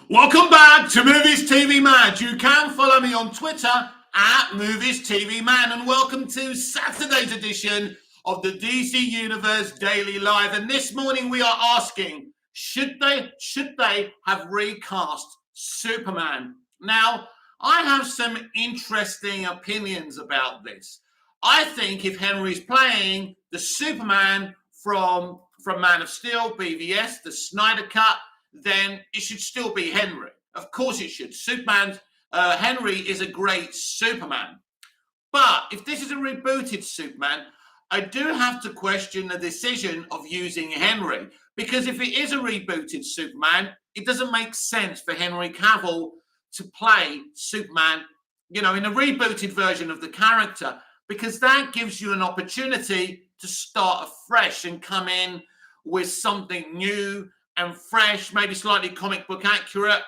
Welcome back to Movies TV Man. You can follow me on Twitter at Movies TV Man, and welcome to Saturday's edition of the DC Universe Daily Live. And this morning we are asking, should they have recast Superman? Now, I have some interesting opinions about this. I think if Henry's playing the Superman from Man of Steel, BVS, the Snyder Cut, then it should still be Henry. Of course it should. Henry is a great Superman. But if this is a rebooted Superman, I do have to question the decision of using Henry. Because if it is a rebooted Superman, it doesn't make sense for Henry Cavill to play Superman, in a rebooted version of the character, because that gives you an opportunity to start afresh and come in with something new and fresh, maybe slightly comic book accurate.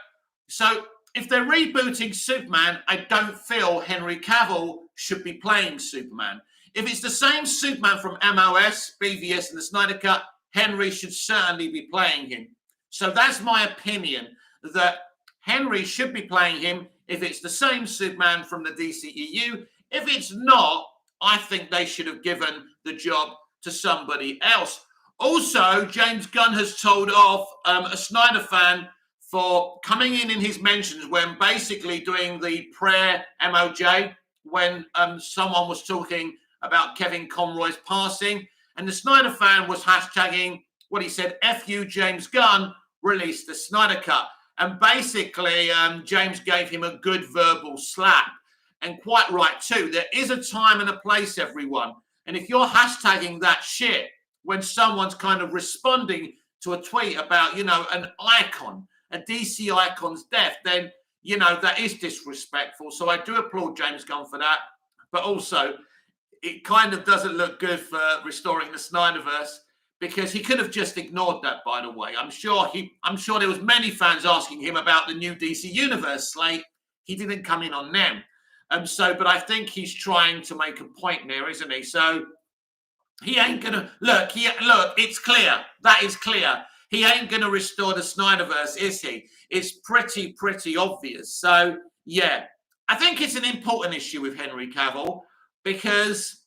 So if they're rebooting Superman, I don't feel Henry Cavill should be playing Superman. If it's the same Superman from MOS, BVS, and the Snyder Cut, Henry should certainly be playing him. So that's my opinion, that Henry should be playing him if it's the same Superman from the DCEU. If it's not, I think they should have given the job to somebody else. Also, James Gunn has told off a Snyder fan for coming in his mentions when basically doing the prayer MOJ when someone was talking about Kevin Conroy's passing. And the Snyder fan was hashtagging what he said, F you, James Gunn, release the Snyder Cut. And basically, James gave him a good verbal slap. And quite right, too. There is a time and a place, everyone. And if you're hashtagging that shit, when someone's kind of responding to a tweet about, an icon, a DC icon's death, then, that is disrespectful. So I do applaud James Gunn for that. But also, it kind of doesn't look good for restoring the Snyderverse, because he could have just ignored that, by the way. I'm sure there was many fans asking him about the new DC Universe slate. He didn't come in on them. But I think he's trying to make a point there, isn't he? So he ain't gonna look. It's clear. That is clear. He ain't gonna restore the Snyderverse, is he? It's pretty obvious. So yeah, I think it's an important issue with Henry Cavill because,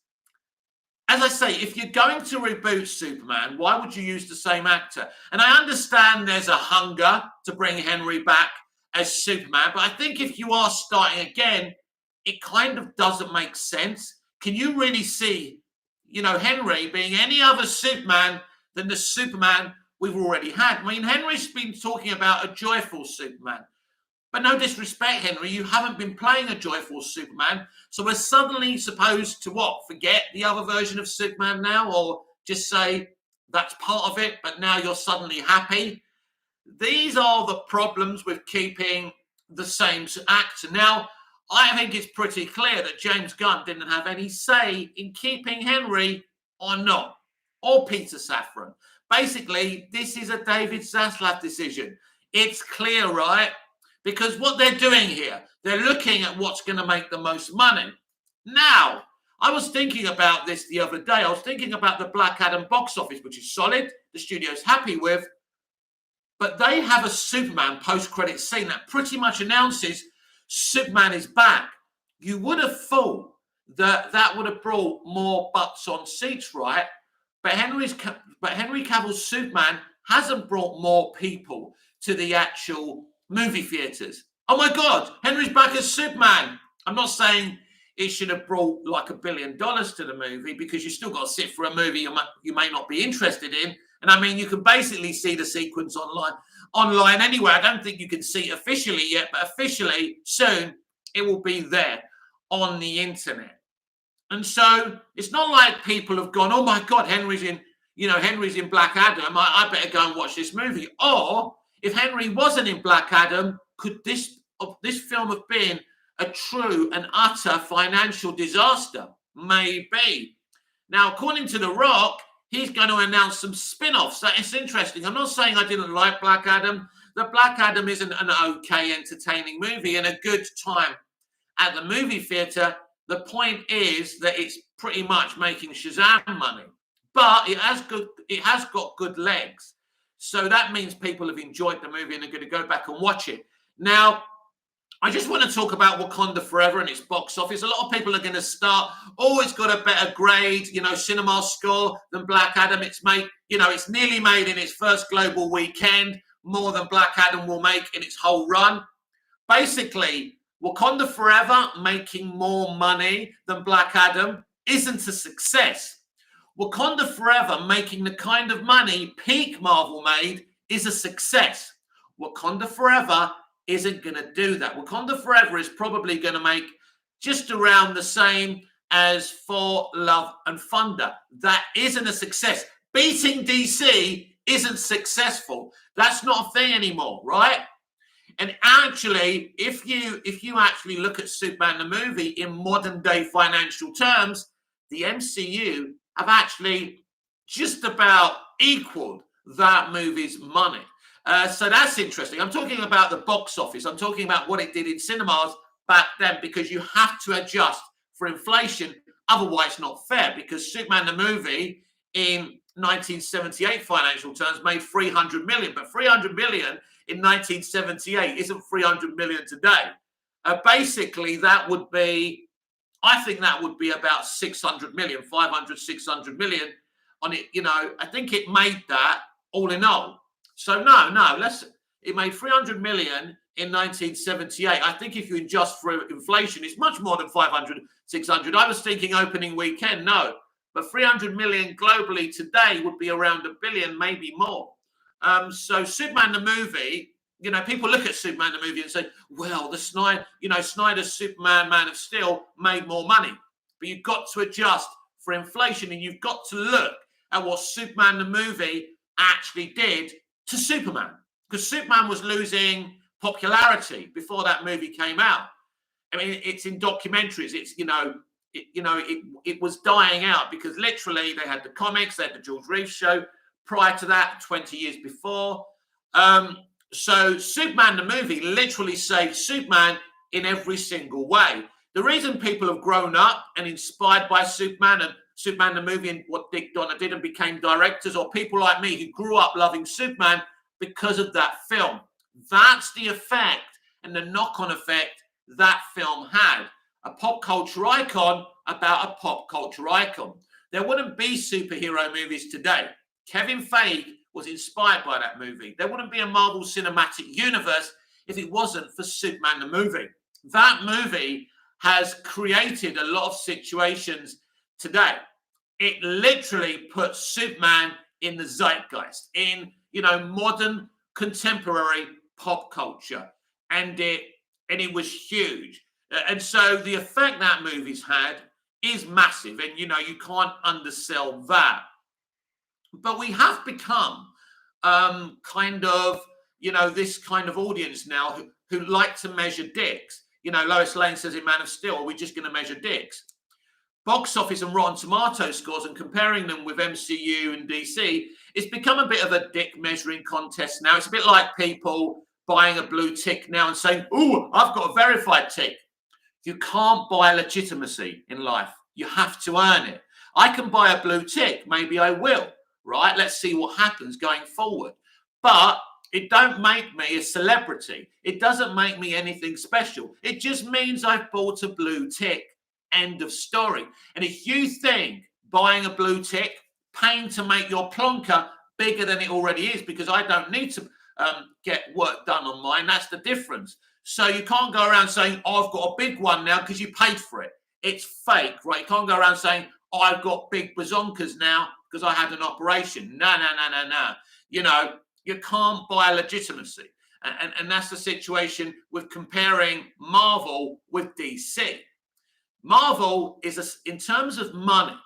as I say, if you're going to reboot Superman, why would you use the same actor? And I understand there's a hunger to bring Henry back as Superman, but I think if you are starting again, it kind of doesn't make sense. Can you really see Henry being any other Superman than the Superman we've already had? I mean, Henry's been talking about a joyful Superman. But no disrespect, Henry, you haven't been playing a joyful Superman. So we're suddenly supposed to what? Forget the other version of Superman now? Or just say that's part of it, but now you're suddenly happy? These are the problems with keeping the same actor. Now, I think it's pretty clear that James Gunn didn't have any say in keeping Henry or not, or Peter Safran. Basically, this is a David Zaslav decision. It's clear, right? Because what they're doing here, they're looking at what's going to make the most money. Now, I was thinking about this the other day. I was thinking about the Black Adam box office, which is solid, the studio's happy with, but they have a Superman post-credit scene that pretty much announces Superman is back. You would have thought that would have brought more butts on seats, right? But Henry Cavill's Superman hasn't brought more people to the actual movie theaters. Oh my God, Henry's back as Superman. I'm not saying it should have brought like $1 billion to the movie, because you still got to sit for a movie you may not be interested in. And I mean, you can basically see the sequence online anyway. I don't think you can see it officially yet, but officially soon it will be there on the internet. And so it's not like people have gone, oh my God, Henry's in Black Adam. I better go and watch this movie. Or if Henry wasn't in Black Adam, could this film have been a true and utter financial disaster? Maybe. Now, according to The Rock, he's going to announce some spin-offs. That is interesting. I'm not saying I didn't like Black Adam. The Black Adam isn't an okay, entertaining movie and a good time at the movie theater. The point is that it's pretty much making Shazam money, but it has got good legs. So that means people have enjoyed the movie and are going to go back and watch it. Now, I just want to talk about Wakanda Forever and its box office. A lot of people are going to start, it's got a better grade, cinema score than Black Adam. It's made, it's nearly made in its first global weekend, more than Black Adam will make in its whole run. Basically, Wakanda Forever making more money than Black Adam isn't a success. Wakanda Forever making the kind of money peak Marvel made is a success. Wakanda Forever isn't going to do that. Wakanda Forever is probably going to make just around the same as Thor, Love and Thunder. That isn't a success. Beating DC isn't successful. That's not a thing anymore, right? And actually, if you actually look at Superman the movie in modern day financial terms, the MCU have actually just about equaled that movie's money. So that's interesting. I'm talking about the box office. I'm talking about what it did in cinemas back then, because you have to adjust for inflation. Otherwise, it's not fair, because Superman the movie in 1978 financial terms made 300 million, but 300 million in 1978 isn't 300 million today. Basically, that would be, I think that would be about 600 million, 500, 600 million on it. I think it made that all in all. So it made 300 million in 1978. I think if you adjust for inflation, it's much more than 500, 600. I was thinking opening weekend, no. But 300 million globally today would be around $1 billion, maybe more. So Superman the movie, people look at Superman the movie and say, well, Snyder's Superman, Man of Steel made more money. But you've got to adjust for inflation, and you've got to look at what Superman the movie actually did to Superman, because Superman was losing popularity before that movie came out. I mean, it's in documentaries. It's it was dying out, because literally they had the comics, they had the George Reeves show prior to that, 20 years before. So Superman the movie literally saved Superman in every single way. The reason people have grown up and inspired by Superman and Superman the movie and what Dick Donner did and became directors, or people like me who grew up loving Superman because of that film. That's the effect and the knock-on effect that film had. A pop culture icon about a pop culture icon. There wouldn't be superhero movies today. Kevin Feige was inspired by that movie. There wouldn't be a Marvel Cinematic Universe if it wasn't for Superman the movie. That movie has created a lot of situations today. It literally puts Superman in the zeitgeist, in modern contemporary pop culture, and it was huge. And so the effect that movie's had is massive, and you can't undersell that. But we have become kind of this kind of audience now who like to measure dicks. Lois Lane says in Man of Steel, we're just going to measure dicks. Box office and Rotten Tomato scores, and comparing them with MCU and DC, it's become a bit of a dick measuring contest now. It's a bit like people buying a blue tick now and saying, "Oh, I've got a verified tick." You can't buy legitimacy in life. You have to earn it. I can buy a blue tick. Maybe I will, right? Let's see what happens going forward. But it don't make me a celebrity. It doesn't make me anything special. It just means I've bought a blue tick. End of story. And if you think buying a blue tick, paying to make your plonker bigger than it already is, because I don't need to get work done on mine, that's the difference. So you can't go around saying, "Oh, I've got a big one now," because you paid for it. It's fake, right? You can't go around saying, "Oh, I've got big bazonkas now because I had an operation." No. You can't buy legitimacy. And that's the situation with comparing Marvel with DC. Marvel is, in terms of money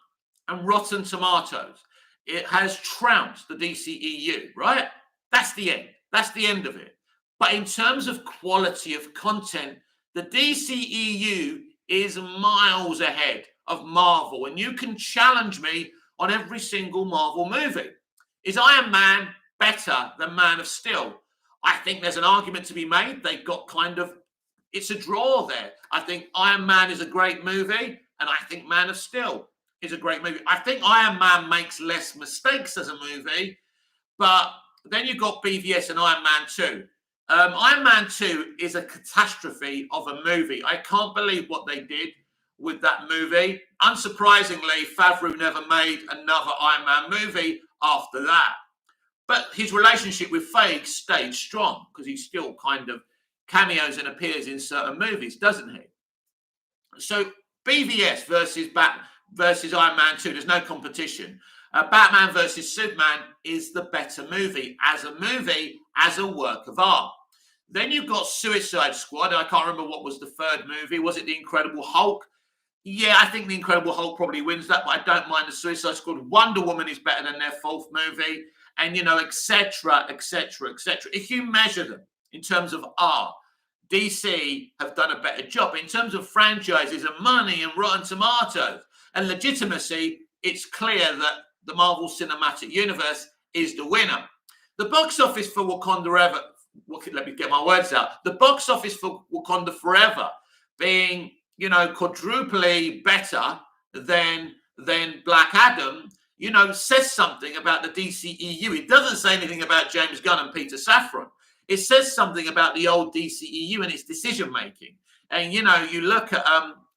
and Rotten Tomatoes, it has trounced the DCEU, right? That's the end. That's the end of it. But in terms of quality of content, the DCEU is miles ahead of Marvel. And you can challenge me on every single Marvel movie. Is Iron Man better than Man of Steel? I think there's an argument to be made. They've got it's a draw there. I think Iron Man is a great movie, and I think Man of Steel is a great movie. I think Iron Man makes less mistakes as a movie, but then you've got BVS and Iron Man 2. Iron Man 2 is a catastrophe of a movie. I can't believe what they did with that movie. Unsurprisingly, Favreau never made another Iron Man movie after that. But his relationship with Feige stayed strong because he still kind of cameos and appears in certain movies, doesn't he? So BVS versus Iron Man 2, there's no competition. Batman versus Superman is the better movie, as a work of art. Then you've got Suicide Squad. I can't remember what was the third movie. Was it The Incredible Hulk? Yeah, I think The Incredible Hulk probably wins that, but I don't mind the Suicide Squad. Wonder Woman is better than their fourth movie, and, you know, etc., etc., etc. If you measure them in terms of art, DC have done a better job. In terms of franchises and money and Rotten Tomatoes and legitimacy, it's clear that the Marvel Cinematic Universe is the winner. The box office for Wakanda Forever, let me get my words out. The box office for Wakanda Forever being, you know, quadruply better than Black Adam, you know, says something about the DCEU. It doesn't say anything about James Gunn and Peter Safran. It says something about the old DCEU and its decision making. And, you know, you look at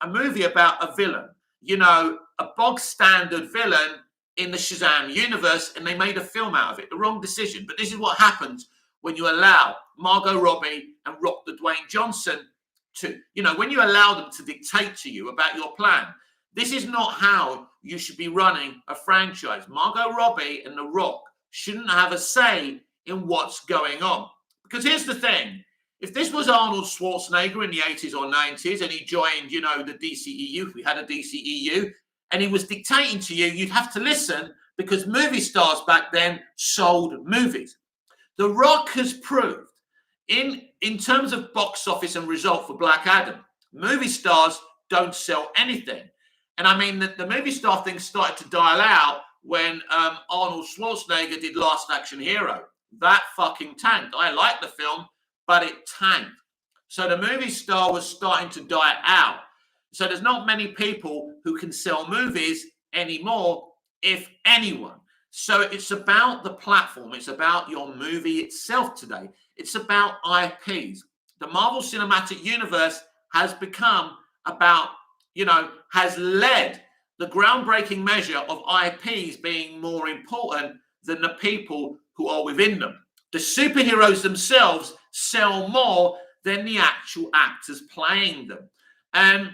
a movie about a villain, you know, a bog standard villain in the Shazam universe, and they made a film out of it. The wrong decision. But this is what happens when you allow Margot Robbie and Rock the Dwayne Johnson to, you know, when you allow them to dictate to you about your plan. This is not how you should be running a franchise. Margot Robbie and The Rock shouldn't have a say in what's going on. Because here's the thing. If this was Arnold Schwarzenegger in the 80s or 90s and he joined, you know, the DCEU, if we had a DCEU, and he was dictating to you, you'd have to listen because movie stars back then sold movies. The Rock has proved in terms of box office and result for Black Adam, movie stars don't sell anything. And I mean, the movie star thing started to dial out when Arnold Schwarzenegger did Last Action Hero. That fucking tanked. I liked the film, but it tanked. So the movie star was starting to die out. So there's not many people who can sell movies anymore, if anyone. So it's about the platform. It's about your movie itself today. It's about IPs. The Marvel Cinematic Universe has become about, you know, has led the groundbreaking measure of IPs being more important than the people who are within them. The superheroes themselves sell more than the actual actors playing them. And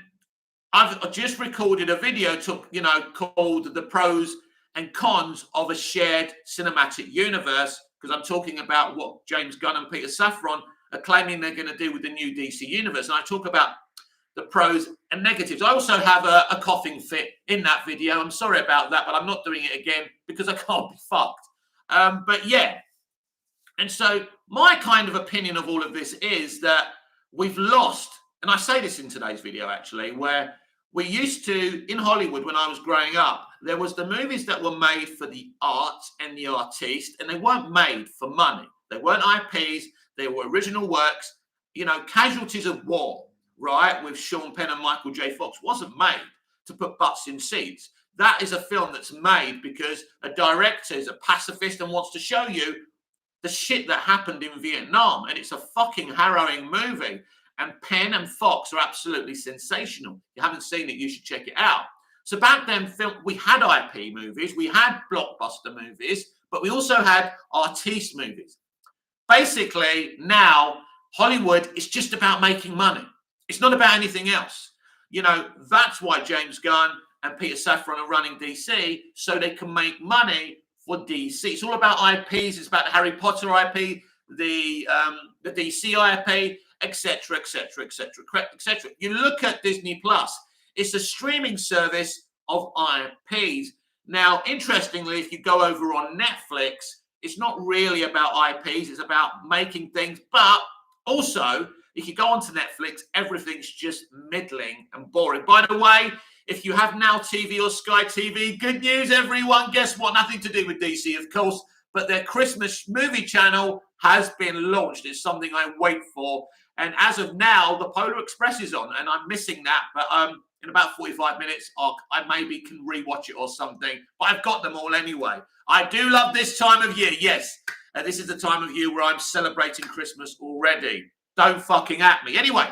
I've just recorded a video called The Pros and Cons of a Shared Cinematic Universe, because I'm talking about what James Gunn and Peter Safran are claiming they're going to do with the new DC universe. And I talk about the pros and negatives. I also have a coughing fit in that video. I'm sorry about that, but I'm not doing it again because I can't be fucked. But yeah. And so my kind of opinion of all of this is that we've lost, and I say this in today's video actually, where we used to, in Hollywood when I was growing up, there was the movies that were made for the art and the artiste, and they weren't made for money. They weren't IPs. They were original works. You know, Casualties of War, right, with Sean Penn and Michael J. Fox wasn't made to put butts in seats. That is a film that's made because a director is a pacifist and wants to show you the shit that happened in Vietnam. And it's a fucking harrowing movie. And Penn and Fox are absolutely sensational. If you haven't seen it, you should check it out. So back then, we had IP movies, we had blockbuster movies, but we also had artiste movies. Basically, now Hollywood is just about making money. It's not about anything else. You know, that's why James Gunn and Peter Safran are running DC, so they can make money for DC. It's all about IPs. It's about the Harry Potter IP, the DC IP, etc., etc., etc., etc. You look at Disney Plus. It's a streaming service of IPs. Now, interestingly, if you go over on Netflix, it's not really about IPs. It's about making things. But also, if you go onto Netflix, everything's just middling and boring. By the way, if you have Now TV or Sky TV, good news, everyone. Guess what? Nothing to do with DC, of course. But their Christmas movie channel has been launched. It's something I wait for. And as of now, the Polar Express is on, and I'm missing that. But in about 45 minutes, I maybe can rewatch it or something. But I've got them all anyway. I do love this time of year, yes. This is the time of year where I'm celebrating Christmas already. Don't fucking at me. Anyway,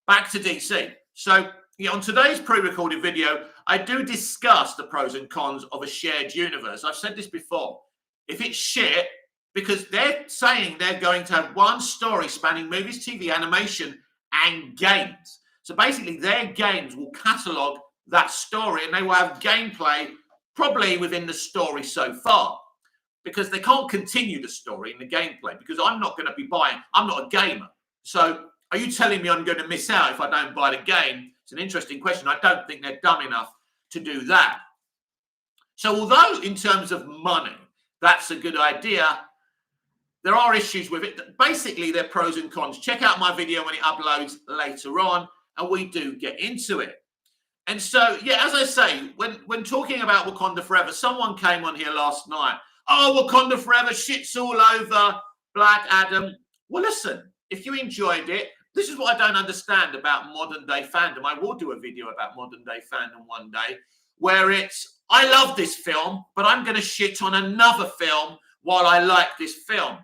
back to DC. So, on today's pre-recorded video, I do discuss the pros and cons of a shared universe. I've said this before. If it's shit, because they're saying they're going to have one story spanning movies, TV, animation, and games. So basically, their games will catalogue that story, and they will have gameplay probably within the story so far, because they can't continue the story in the gameplay, because I'm not going to be buying, I'm not a gamer. So are you telling me I'm going to miss out if I don't buy the game? It's an interesting question. I don't think they're dumb enough to do that. So although in terms of money, that's a good idea, there are issues with it. Basically, they're pros and cons. Check out my video when it uploads later on, and we do get into it. And so, yeah, as I say, when talking about Wakanda Forever, someone came on here last night. Oh, Wakanda Forever, shit's all over, Black Adam. Well, listen, if you enjoyed it, this is what I don't understand about modern day fandom. I will do a video about modern day fandom one day, where it's, I love this film, but I'm going to shit on another film while I like this film.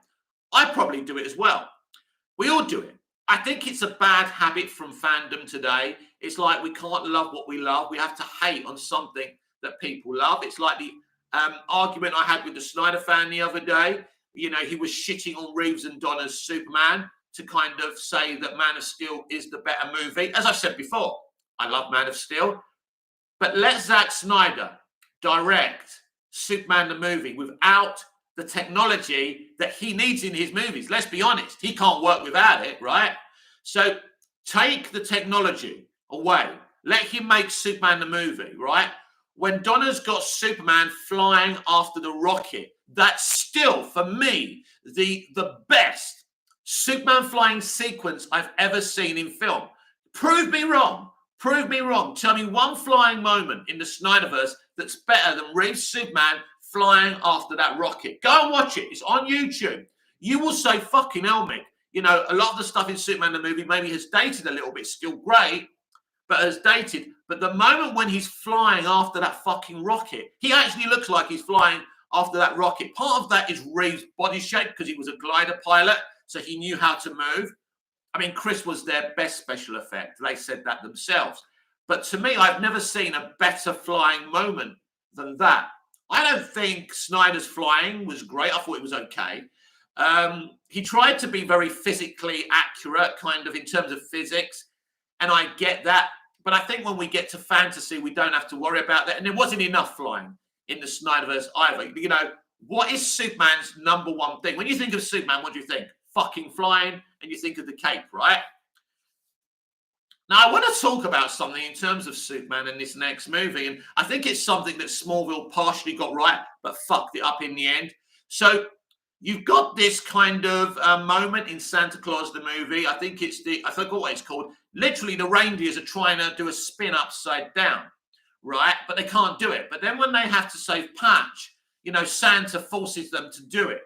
I probably do it as well. We all do it. I think it's a bad habit from fandom today. It's like we can't love what we love. We have to hate on something that people love. It's like the argument I had with the Snyder fan the other day. You know, he was shitting on Reeves and Donner's Superman to kind of say that Man of Steel is the better movie. As I've said before, I love Man of Steel. But let Zack Snyder direct Superman the movie without the technology that he needs in his movies. Let's be honest, he can't work without it, right? So take the technology away. Let him make Superman the movie, right? When Donner's got Superman flying after the rocket, that's still, for me, the best Superman flying sequence I've ever seen in film. Prove me wrong. Prove me wrong. Tell me one flying moment in the Snyderverse that's better than Reeves' Superman flying after that rocket. Go and watch it. It's on YouTube. You will say, fucking hell, Mick. You know, a lot of the stuff in Superman the movie maybe has dated a little bit. Still great, but has dated. But the moment when he's flying after that fucking rocket, he actually looks like he's flying after that rocket. Part of that is Reeves' body shape, because he was a glider pilot, so he knew how to move. I mean, Chris was their best special effect. They said that themselves. But to me, I've never seen a better flying moment than that. I don't think Snyder's flying was great. I thought it was okay. He tried to be very physically accurate, kind of in terms of physics, and I get that. But I think when we get to fantasy, we don't have to worry about that. And there wasn't enough flying in the Snyderverse either. You know, what is Superman's number one thing? When you think of Superman, what do you think? Fucking flying, and you think of the cape, right? Now, I want to talk about something in terms of Superman in this next movie, and I think it's something that Smallville partially got right, but fucked it up in the end. So you've got this kind of moment in Santa Claus the movie. I think it's I forgot what it's called. Literally, the reindeers are trying to do a spin upside down, right? But they can't do it. But then when they have to save Patch, you know, Santa forces them to do it.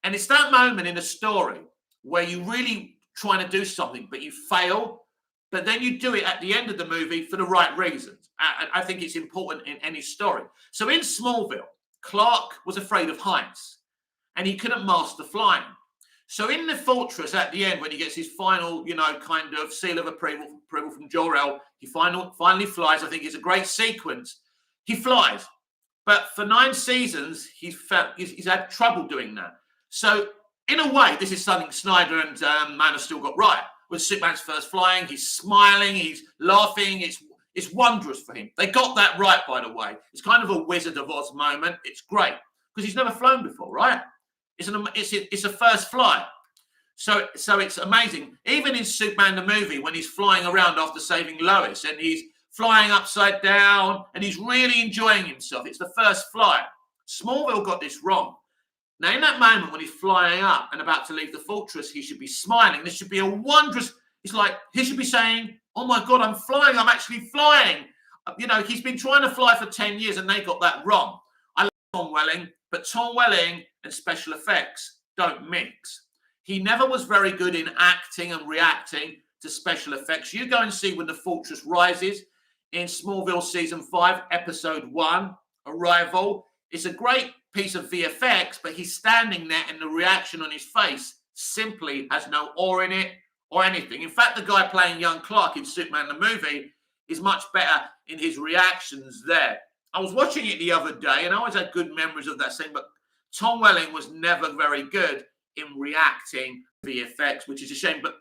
And it's that moment in a story where you really trying to do something, but you fail. But then you do it at the end of the movie for the right reasons. I think it's important in any story. So in Smallville, Clark was afraid of heights and he couldn't master flying. So in the fortress at the end, when he gets his final, you know, kind of seal of approval from Jor-El, he finally flies. I think it's a great sequence. He flies. But for 9 seasons, he's had trouble doing that. So in a way, this is something Snyder and Man of Steel got right. When Superman's first flying, he's smiling, he's laughing. It's wondrous for him. They got that right, by the way. It's kind of a Wizard of Oz moment. It's great because he's never flown before, right? It's a first flight. So it's amazing. Even in Superman the movie, when he's flying around after saving Lois and he's flying upside down and he's really enjoying himself. It's the first flight. Smallville got this wrong. Now, in that moment when he's flying up and about to leave the fortress, he should be smiling. This should be a wondrous, it's like he should be saying, oh my God, I'm flying. I'm actually flying. You know, he's been trying to fly for 10 years and they got that wrong. I love Tom Welling, but Tom Welling and special effects don't mix. He never was very good in acting and reacting to special effects. You go and see When the Fortress Rises in Smallville Season 5, Episode 1, Arrival. It's a great piece of VFX, but he's standing there and the reaction on his face simply has no awe in it or anything. In fact, the guy playing young Clark in Superman the movie is much better in his reactions there. I was watching it the other day and I always had good memories of that scene, but Tom Welling was never very good in reacting VFX, which is a shame. But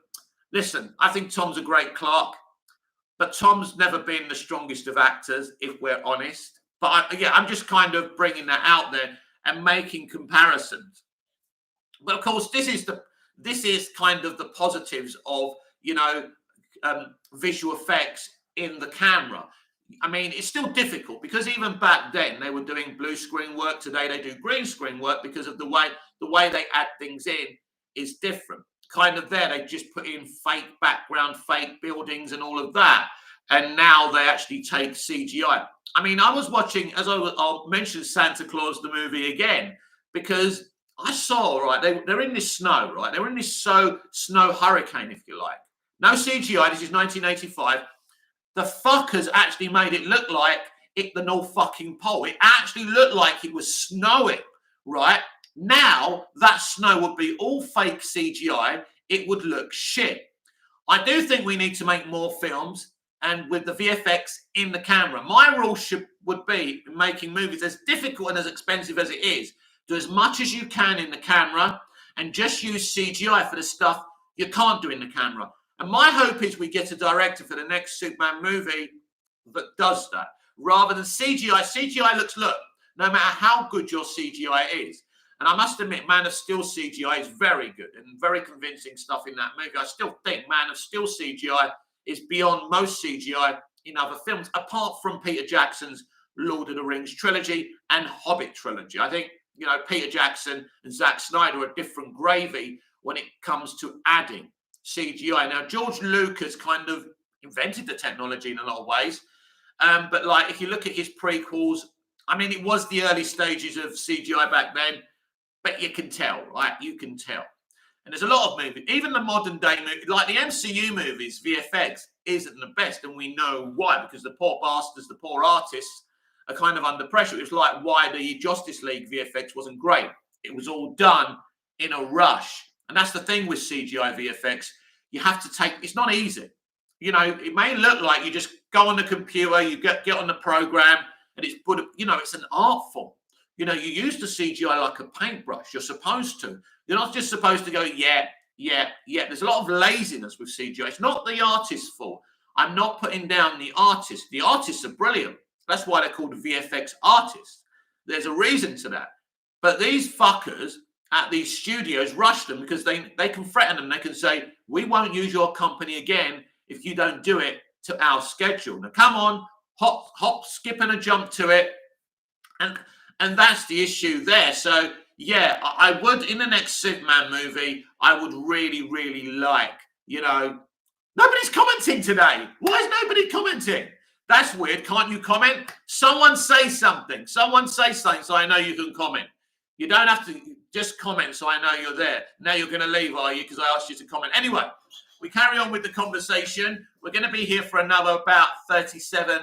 listen, I think Tom's a great Clark, but Tom's never been the strongest of actors, if we're honest. But I'm just kind of bringing that out there and making comparisons. But of course, this is kind of the positives of, visual effects in the camera. I mean, it's still difficult because even back then they were doing blue screen work. Today they do green screen work because of the way they add things in is different. Kind of there, they just put in fake background, fake buildings and all of that. And now they actually take CGI. I mean, I was watching, as I'll mention Santa Claus, the movie again, because I saw, right, they're in this snow, right? They're in this snow hurricane, if you like. No CGI, this is 1985. The fuckers actually made it look like the North fucking Pole. It actually looked like it was snowing, right? Now, that snow would be all fake CGI. It would look shit. I do think we need to make more films and with the VFX in the camera. My rule would be, in making movies, as difficult and as expensive as it is, do as much as you can in the camera and just use CGI for the stuff you can't do in the camera. And my hope is we get a director for the next Superman movie that does that, rather than CGI. CGI look, no matter how good your CGI is. And I must admit, Man of Steel CGI is very good and very convincing stuff in that movie. I still think Man of Steel CGI is beyond most CGI in other films, apart from Peter Jackson's Lord of the Rings trilogy and Hobbit trilogy. I think, Peter Jackson and Zack Snyder are different gravy when it comes to adding CGI. Now, George Lucas kind of invented the technology in a lot of ways. But like, if you look at his prequels, I mean, it was the early stages of CGI back then, but you can tell, right? You can tell. And there's a lot of movies, even the modern day movies, like the MCU movies, VFX isn't the best. And we know why, because the poor bastards, the poor artists are kind of under pressure. It was like why the Justice League VFX wasn't great. It was all done in a rush. And that's the thing with CGI VFX. You have to it's not easy. It may look like you just go on the computer, you get on the program, and it's an art form. You use the CGI like a paintbrush. You're supposed to. You're not just supposed to go, yeah. There's a lot of laziness with CGI. It's not the artist's fault. I'm not putting down the artists. The artists are brilliant. That's why they're called VFX artists. There's a reason to that. But these fuckers at these studios rush them because they can threaten them. They can say, we won't use your company again if you don't do it to our schedule. Now, come on, hop, skip and a jump to it. And that's the issue there. So, yeah, I would, in the next Superman movie, I would really, really like, nobody's commenting today. Why is nobody commenting? That's weird. Can't you comment? Someone say something. Someone say something so I know you can comment. You don't have to just comment so I know you're there. Now you're going to leave, are you? Because I asked you to comment. Anyway, we carry on with the conversation. We're going to be here for another about 37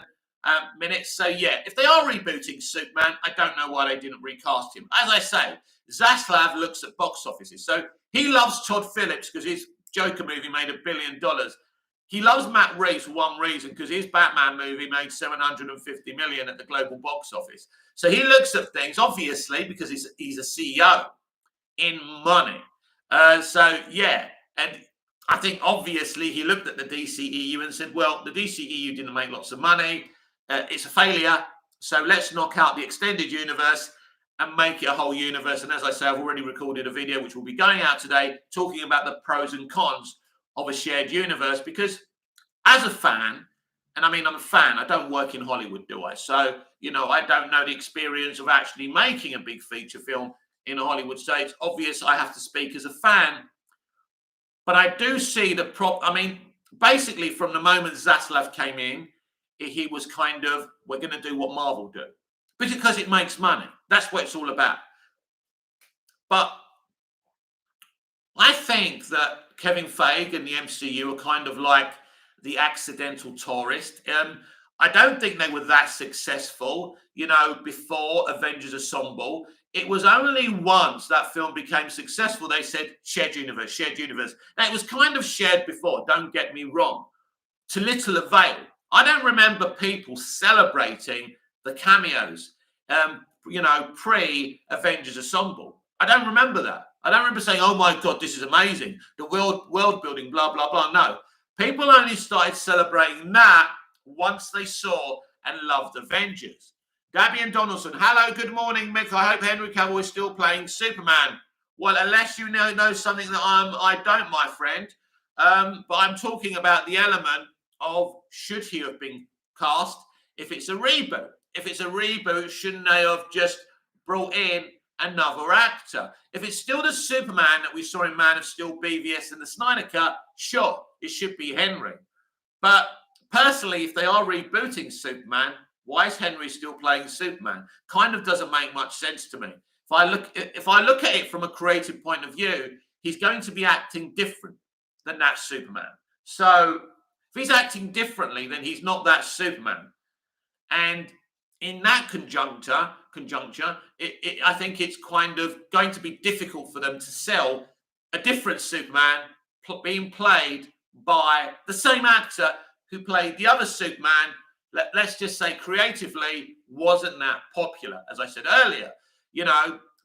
minutes. So, yeah, if they are rebooting Superman, I don't know why they didn't recast him. As I say, Zaslav looks at box offices. So he loves Todd Phillips because his Joker movie made $1 billion. He loves Matt Reeves for one reason, because his Batman movie made $750 million at the global box office. So he looks at things, obviously, because he's a CEO, in money. So, yeah. And I think, obviously, he looked at the DCEU and said, well, the DCEU didn't make lots of money. It's a failure. So let's knock out the extended universe and make it a whole universe. And as I say, I've already recorded a video, which will be going out today, talking about the pros and cons of a shared universe. Because as a fan, and I mean, I'm a fan, I don't work in Hollywood, do I? So, I don't know the experience of actually making a big feature film in a Hollywood state. It's obvious I have to speak as a fan. But I do see basically from the moment Zaslav came in, he was kind of, we're going to do what Marvel do. Because it makes money. That's what it's all about. But I think that Kevin Feige and the MCU are kind of like the accidental tourist. I don't think they were that successful, before Avengers Assemble. It was only once that film became successful they said shared universe, shared universe. Now, it was kind of shared before, don't get me wrong, to little avail. I don't remember people celebrating the cameos, pre-Avengers Assemble. I don't remember that. I don't remember saying, oh my God, this is amazing. The world building, blah, blah, blah. No. People only started celebrating that once they saw and loved Avengers. Dabian Donaldson, hello, good morning, Mick. I hope Henry Cavill is still playing Superman. Well, unless you know something that I don't, my friend. But I'm talking about the element of should he have been cast if it's a reboot. If it's a reboot, shouldn't they have just brought in another actor? If it's still the Superman that we saw in Man of Steel, BVS, and the Snyder Cut, sure, it should be Henry. But personally, if they are rebooting Superman, why is Henry still playing Superman? Kind of doesn't make much sense to me. If I look at it from a creative point of view, he's going to be acting different than that Superman. So if he's acting differently, then he's not that Superman. And in that conjuncture, I think it's kind of going to be difficult for them to sell a different Superman being played by the same actor who played the other Superman. Let's just say creatively wasn't that popular. As I said earlier,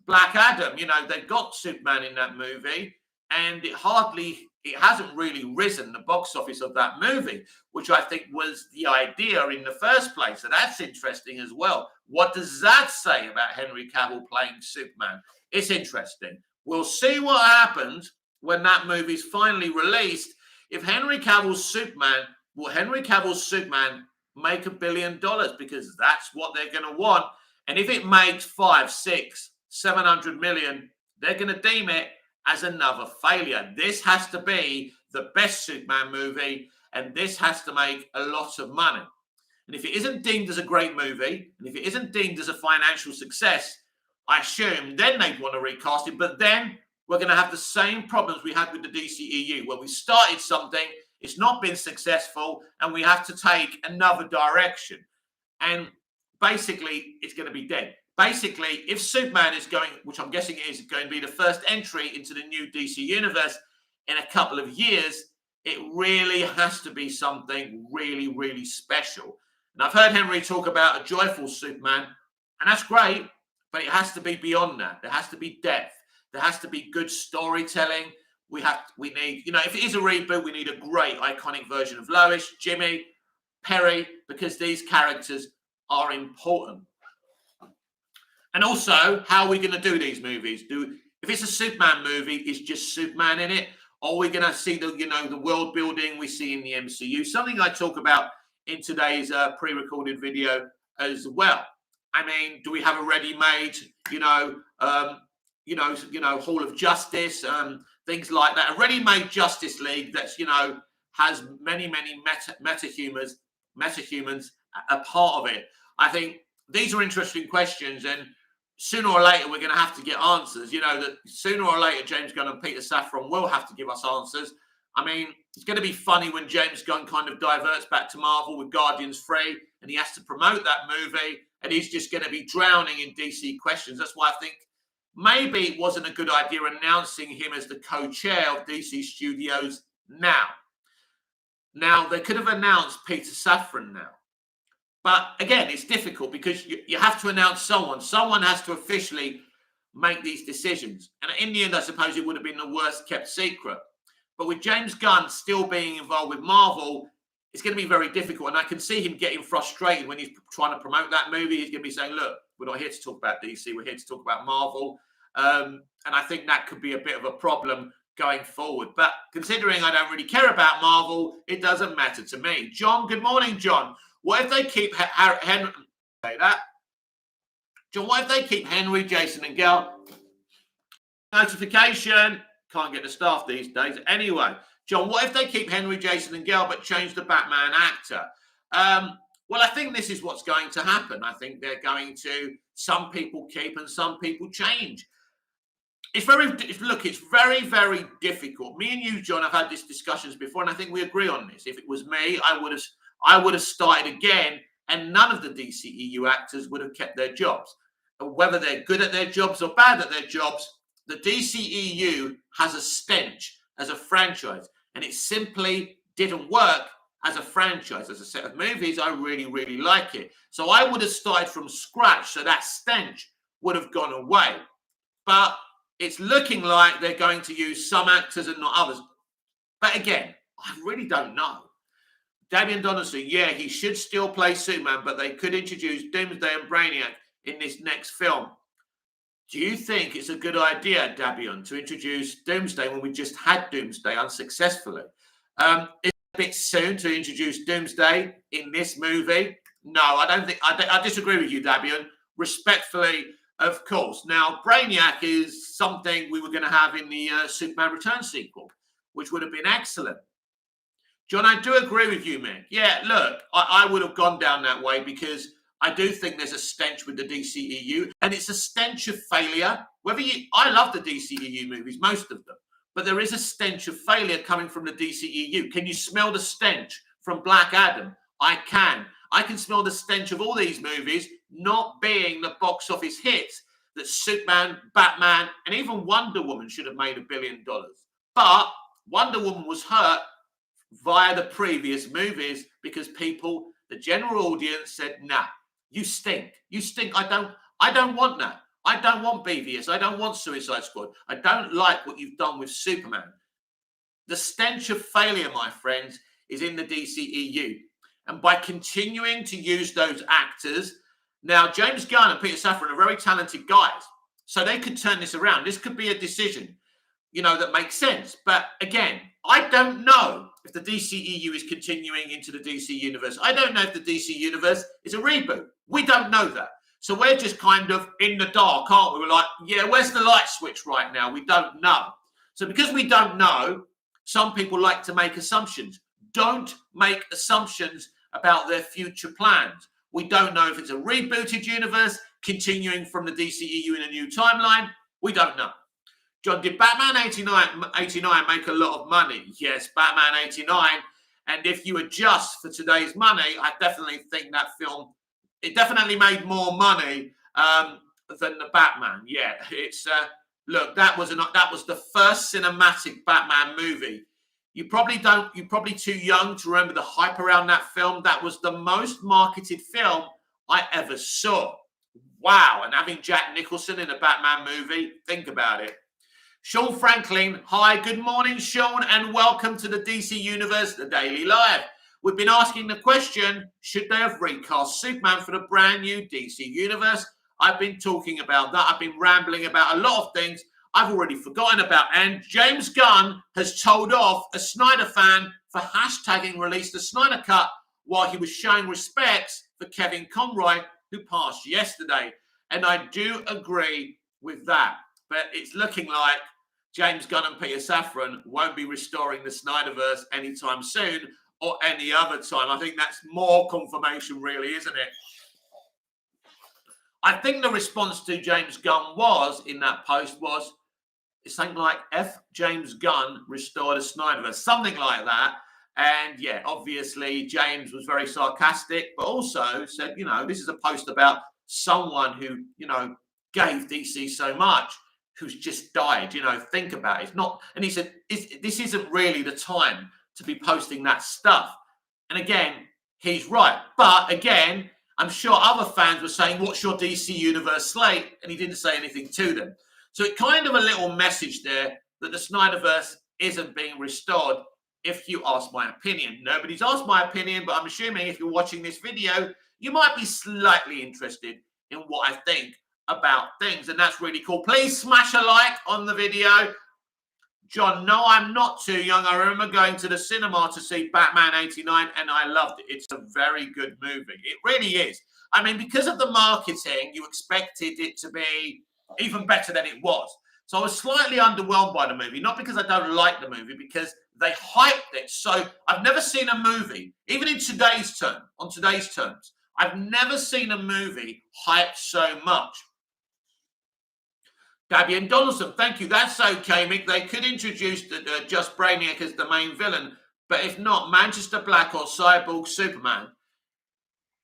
Black Adam, they got Superman in that movie, and it hasn't really risen the box office of that movie, which I think was the idea in the first place. So that's interesting as well. What does that say about Henry Cavill playing Superman? It's interesting. We'll see what happens when that movie's finally released. If Henry Cavill's Superman, will Henry Cavill's Superman make $1 billion? Because that's what they're going to want. And if it makes 5, 6, 700 million, they're going to deem it as another failure. This has to be the best Superman movie, and this has to make a lot of money. And if it isn't deemed as a great movie, and if it isn't deemed as a financial success, I assume then they'd want to recast it. But then we're going to have the same problems we had with the DCEU, where we started something, it's not been successful, and we have to take another direction. And basically, it's going to be dead. Basically, if Superman is going, which I'm guessing is going to be the first entry into the new DC universe in a couple of years, it really has to be something really, really special. And I've heard Henry talk about a joyful Superman, and that's great, but it has to be beyond that. There has to be depth. There has to be good storytelling. We need, if it is a reboot, we need a great iconic version of Lois, Jimmy, Perry, because these characters are important. And also, how are we going to do these movies? If it's a Superman movie, is just Superman in it? Or are we going to see the world building we see in the MCU? Something I talk about in today's pre-recorded video as well. I mean, do we have a ready-made, Hall of Justice, things like that? A ready-made Justice League that's, has many metahumans a part of it. I think these are interesting questions, and sooner or later we're going to have to get answers. That sooner or later James Gunn and Peter Safran will have to give us answers. I mean, it's going to be funny when James Gunn kind of diverts back to Marvel with Guardians 3 and he has to promote that movie and he's just going to be drowning in DC questions. That's why I think maybe it wasn't a good idea announcing him as the co-chair of DC Studios now. Now, they could have announced Peter Safran now. But again, it's difficult because you have to announce someone. Someone has to officially make these decisions. And in the end, I suppose it would have been the worst kept secret. But with James Gunn still being involved with Marvel, it's going to be very difficult. And I can see him getting frustrated when he's trying to promote that movie. He's going to be saying, look, we're not here to talk about DC. We're here to talk about Marvel. And I think that could be a bit of a problem going forward. But considering I don't really care about Marvel, it doesn't matter to me. John, good morning, John. What if they keep Henry? Say that, John. What if they keep Henry, Jason, and Gal? Notification. Can't get the staff these days. Anyway, John. What if they keep Henry, Jason, and Gal, but change the Batman actor? Well, I think this is what's going to happen. I think they're going to. Some people keep and some people change. It's very very difficult. Me and you, John, have had these discussions before, and I think we agree on this. If it was me, I would have started again, and none of the DCEU actors would have kept their jobs. whether they're good at their jobs or bad at their jobs, the DCEU has a stench as a franchise, and it simply didn't work as a franchise. As a set of movies, I really, really like it. So I would have started from scratch, so that stench would have gone away. But it's looking like they're going to use some actors and not others. But again, I really don't know. Damian Donaldson, yeah, he should still play Superman, but they could introduce Doomsday and Brainiac in this next film. Do you think it's a good idea, Dabion, to introduce Doomsday when we just had Doomsday unsuccessfully? It's a bit soon to introduce Doomsday in this movie. No, I don't think. I disagree with you, Dabion. Respectfully, of course. Now, Brainiac is something we were going to have in the Superman Returns sequel, which would have been excellent. John, I do agree with you, man. Yeah, look, I would have gone down that way because I do think there's a stench with the DCEU, and it's a stench of failure. I love the DCEU movies, most of them, but there is a stench of failure coming from the DCEU. Can you smell the stench from Black Adam? I can. I can smell the stench of all these movies not being the box office hits that Superman, Batman, and even Wonder Woman should have made $1 billion. But Wonder Woman was hurt via the previous movies because people, the general audience, said, nah, you stink. You stink. I don't want that. I don't want BVS. I don't want Suicide Squad. I don't like what you've done with Superman. The stench of failure, my friends, is in the DCEU. And by continuing to use those actors, now James Gunn and Peter Safran are very talented guys. So they could turn this around. This could be a decision, that makes sense. But again, I don't know if the DCEU is continuing into the DC universe. I don't know if the DC universe is a reboot. We don't know that. So we're just kind of in the dark, aren't we? We're like, yeah, where's the light switch right now? We don't know. So because we don't know, some people like to make assumptions. Don't make assumptions about their future plans. We don't know if it's a rebooted universe, continuing from the DCEU in a new timeline. We don't know. John, did Batman 89 make a lot of money? Yes, Batman 89. And if you adjust for today's money, I definitely think that film, it definitely made more money than the Batman. Yeah, it's look, that was the first cinematic Batman movie. You're probably too young to remember the hype around that film. That was the most marketed film I ever saw. Wow, and having Jack Nicholson in a Batman movie, think about it. Sean Franklin, hi, good morning, Sean, and welcome to the DC Universe, the Daily Live. We've been asking the question, should they have recast Superman for the brand new DC Universe? I've been talking about that. I've been rambling about a lot of things I've already forgotten about. And James Gunn has told off a Snyder fan for hashtagging released the Snyder Cut while he was showing respects for Kevin Conroy, who passed yesterday. And I do agree with that. But it's looking like James Gunn and Peter Safran won't be restoring the Snyderverse anytime soon or any other time. I think that's more confirmation, really, isn't it? I think the response to James Gunn was, in that post, was something like, F James Gunn restored a Snyderverse, something like that. And yeah, obviously, James was very sarcastic, but also said, this is a post about someone who, gave DC so much, who's just died, think about it. It's not, and he said, this isn't really the time to be posting that stuff. And again, he's right. But again, I'm sure other fans were saying, what's your DC Universe slate? And he didn't say anything to them. So it kind of a little message there that the Snyderverse isn't being restored, if you ask my opinion. Nobody's asked my opinion, but I'm assuming if you're watching this video, you might be slightly interested in what I think about things, and that's really cool. Please smash a like on the video. John, no, I'm not too young. I remember going to the cinema to see Batman 89 and I loved it. It's a very good movie. It really is. I mean, because of the marketing, you expected it to be even better than it was. So I was slightly underwhelmed by the movie, not because I don't like the movie, because they hyped it. So I've never seen a movie, even in today's terms, I've never seen a movie hyped so much. Dabian Donaldson, thank you. That's okay, Mick. They could introduce just Brainiac as the main villain, but if not, Manchester Black or Cyborg Superman.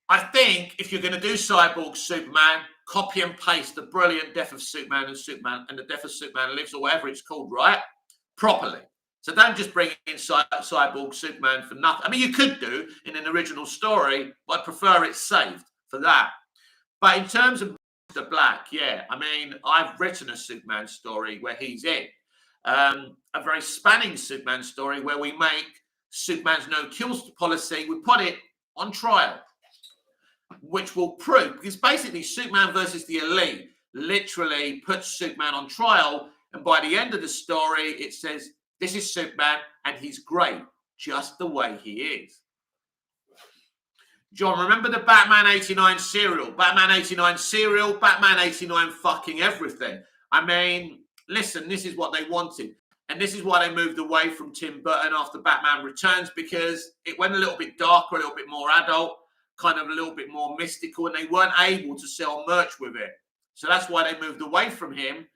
I think if you're going to do Cyborg Superman, copy and paste the brilliant Death of Superman and the Death of Superman Lives, or whatever it's called, right? Properly. So don't just bring in Cyborg Superman for nothing. I mean, you could do in an original story, but I prefer it saved for that. But in terms of Mr. Black, yeah, I mean, I've written a Superman story where he's in. A very spanning Superman story where we make Superman's no kills policy, we put it on trial, which will prove, because basically Superman versus the Elite literally puts Superman on trial, and by the end of the story it says this is Superman and he's great just the way he is. John, remember the Batman 89 serial? Batman 89 serial, Batman 89 fucking everything. I mean, listen, this is what they wanted. And this is why they moved away from Tim Burton after Batman Returns, because it went a little bit darker, a little bit more adult, kind of a little bit more mystical, and they weren't able to sell merch with it. So that's why they moved away from him.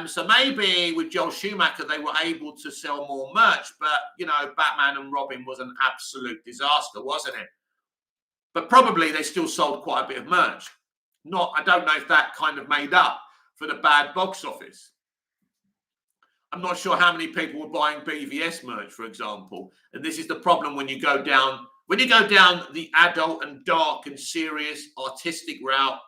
So maybe with Joel Schumacher, they were able to sell more merch. But, you know, Batman and Robin was an absolute disaster, wasn't it? But probably they still sold quite a bit of merch. I don't know if that kind of made up for the bad box office. I'm not sure how many people were buying BVS merch, for example. And this is the problem when you go down the adult and dark and serious artistic route,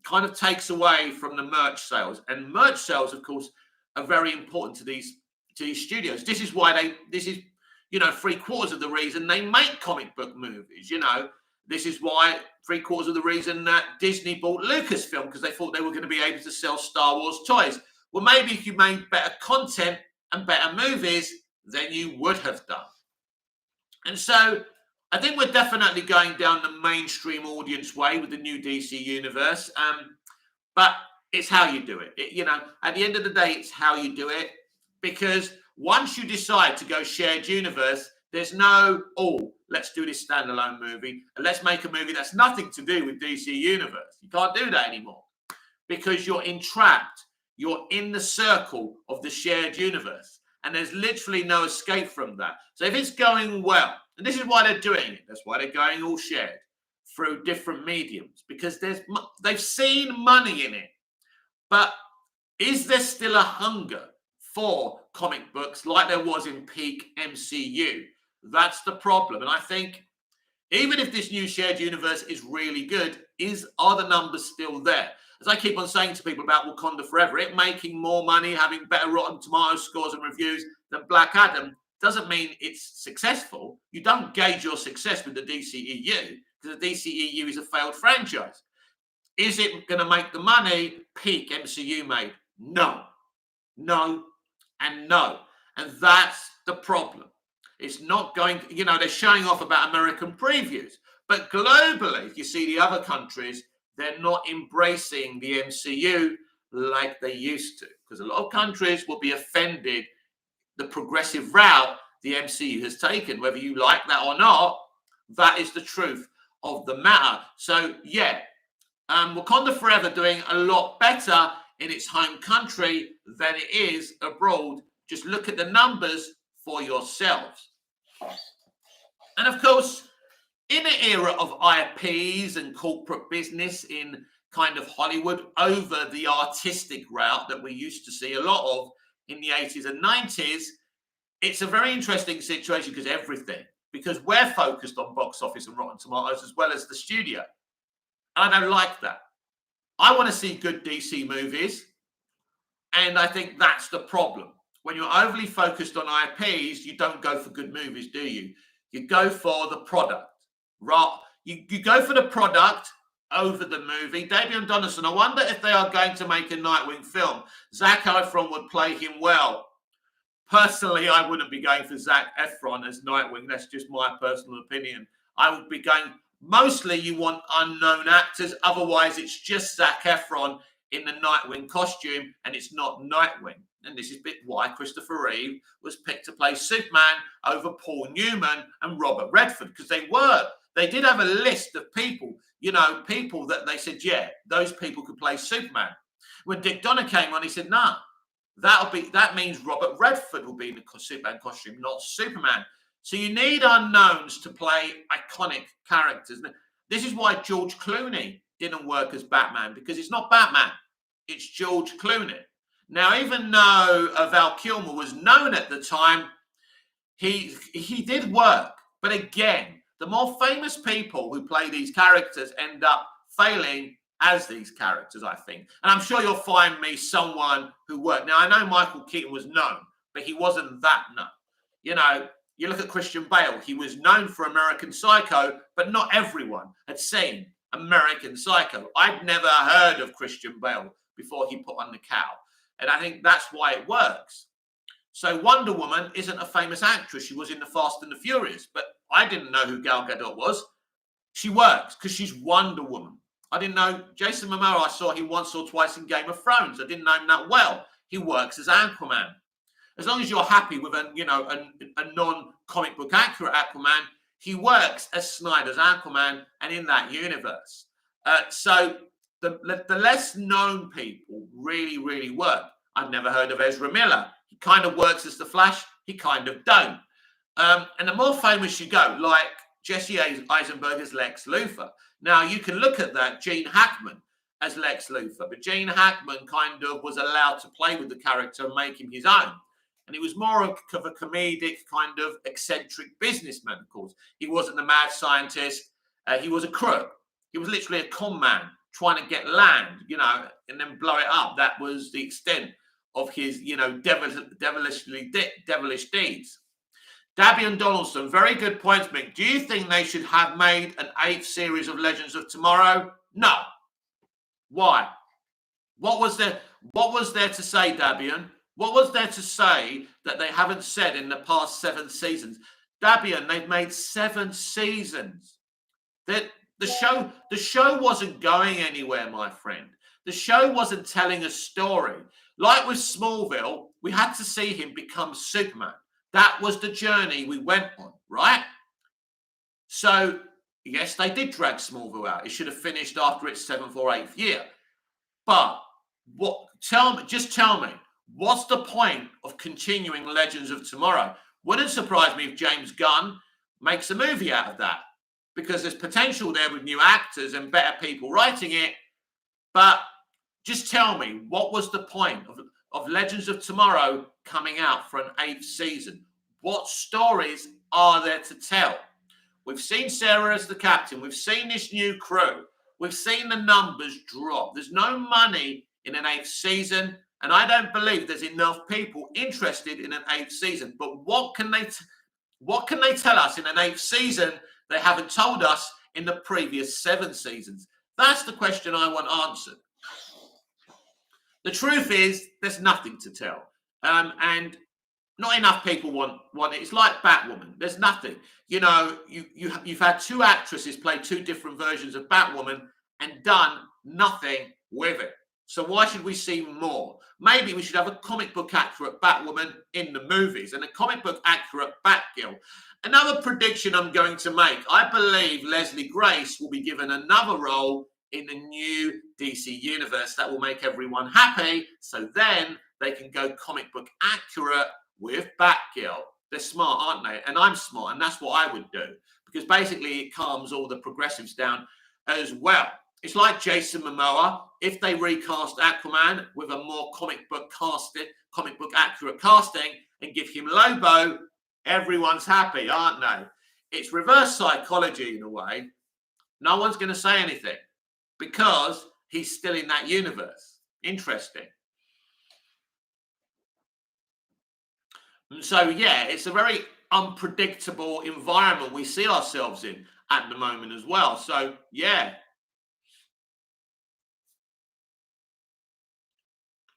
kind of takes away from the merch sales. And merch sales, of course, are very important to these studios. This is why you know, 3/4 of the reason they make comic book movies, you know. This is why 3/4 of the reason that Disney bought Lucasfilm, because they thought they were going to be able to sell Star Wars toys. Well, maybe if you made better content and better movies, then you would have done. And so I think we're definitely going down the mainstream audience way with the new DC universe. But it's how you do it. You know, at the end of the day, it's how you do it. Because once you decide to go shared universe, there's no, let's do this standalone movie and let's make a movie that's nothing to do with DC universe. You can't do that anymore because you're entrapped. You're in the circle of the shared universe, and there's literally no escape from that. So if it's going well, and this is why they're doing it, that's why they're going all shared through different mediums, because they've seen money in it. But is there still a hunger for comic books like there was in peak MCU? That's the problem. And I think even if this new shared universe is really good, are the numbers still there? As I keep on saying to people about Wakanda Forever, it making more money, having better Rotten Tomatoes scores and reviews than Black Adam doesn't mean it's successful. You don't gauge your success with the DCEU because the DCEU is a failed franchise. Is it going to make the money peak MCU made? No, and no. And that's the problem. It's not going to, you know, they're showing off about American previews. But globally, if you see the other countries, they're not embracing the MCU like they used to. Because a lot of countries will be offended the progressive route the MCU has taken. Whether you like that or not, that is the truth of the matter. So, yeah, Wakanda Forever doing a lot better in its home country than it is abroad. Just look at the numbers for yourselves. And of course, in an era of IPs and corporate business in kind of Hollywood over the artistic route that we used to see a lot of in the 80s and 90s, it's a very interesting situation because we're focused on box office and Rotten Tomatoes as well as the studio. And I don't like that. I want to see good DC movies. And I think that's the problem. When you're overly focused on IPs, you don't go for good movies, do you? You go for the product. You go for the product over the movie. Davian Donaldson, I wonder if they are going to make a Nightwing film. Zac Efron would play him well. Personally, I wouldn't be going for Zac Efron as Nightwing. That's just my personal opinion. I would be going, mostly you want unknown actors. Otherwise, it's just Zac Efron in the Nightwing costume, and it's not Nightwing. And this is why Christopher Reeve was picked to play Superman over Paul Newman and Robert Redford, because they did have a list of people, you know, people that they said, yeah, those people could play Superman. When Dick Donner came on, he said, no, that means Robert Redford will be in the Superman costume, not Superman. So you need unknowns to play iconic characters. This is why George Clooney didn't work as Batman because it's not Batman. It's George Clooney. Now, even though Val Kilmer was known at the time, he did work. But again, the more famous people who play these characters end up failing as these characters, I think. And I'm sure you'll find me someone who worked. Now, I know Michael Keaton was known, but he wasn't that known. You know, you look at Christian Bale. He was known for American Psycho, but not everyone had seen American Psycho. I'd never heard of Christian Bale before he put on the cowl. And I think that's why it works. So Wonder Woman isn't a famous actress. She was in The Fast and the Furious, but I didn't know who Gal Gadot was. She works because she's Wonder Woman. I didn't know Jason Momoa. I saw him once or twice in Game of Thrones. I didn't know him that well. He works as Aquaman. As long as you're happy with a non-comic book accurate Aquaman, he works as Snyder's Aquaman and in that universe. So the less known people really, really work. I've never heard of Ezra Miller. He kind of works as the Flash. He kind of don't. And the more famous you go, like Jesse Eisenberg as Lex Luthor. Now, you can look at that, Gene Hackman as Lex Luthor, but Gene Hackman kind of was allowed to play with the character and make him his own. And he was more of a comedic, kind of eccentric businessman, of course. He wasn't a mad scientist. He was a crook. He was literally a con man trying to get land, and then blow it up. That was the extent of his, devilish deeds. Dabian Donaldson, very good points, Mick. Do you think they should have made an 8th series of Legends of Tomorrow? No. Why? What was there to say, Dabian? What was there to say that they haven't said in the past 7 seasons? Dabian, they've made 7 seasons. The show wasn't going anywhere, my friend. The show wasn't telling a story. Like with Smallville, we had to see him become Superman. That was the journey we went on, right? So, yes, they did drag Smallville out. It should have finished after its 7th or 8th year. But just tell me, what's the point of continuing Legends of Tomorrow? Wouldn't surprise me if James Gunn makes a movie out of that, because there's potential there with new actors and better people writing it. But just tell me, what was the point of Legends of Tomorrow coming out for an 8th season? What stories are there to tell? We've seen Sarah as the captain. We've seen this new crew. We've seen the numbers drop. There's no money in an 8th season, and I don't believe there's enough people interested in an 8th season. But what can they tell us in an 8th season they haven't told us in the previous 7 seasons? That's the question I want answered. The truth is, there's nothing to tell, and not enough people want it. It's like Batwoman. There's nothing. You've had 2 actresses play 2 different versions of Batwoman and done nothing with it. So why should we see more? Maybe we should have a comic book accurate Batwoman in the movies and a comic book accurate Batgirl. Another prediction I'm going to make: I believe Leslie Grace will be given another role in the new DC universe. That will make everyone happy. So then they can go comic book accurate with Batgirl. They're smart, aren't they? And I'm smart, and that's what I would do, because basically it calms all the progressives down as well. It's like Jason Momoa. If they recast Aquaman with a more comic book accurate casting and give him Lobo, everyone's happy, aren't they? It's reverse psychology in a way. No one's going to say anything because he's still in that universe. Interesting. And so, yeah, it's a very unpredictable environment we see ourselves in at the moment as well. So, yeah.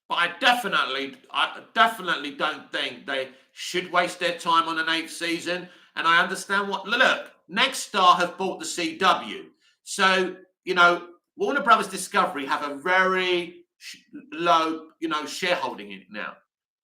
But I definitely don't think they should waste their time on an 8th season. And I understand look, Nexstar have bought the CW. So, Warner Brothers Discovery have a very low, shareholding in it now.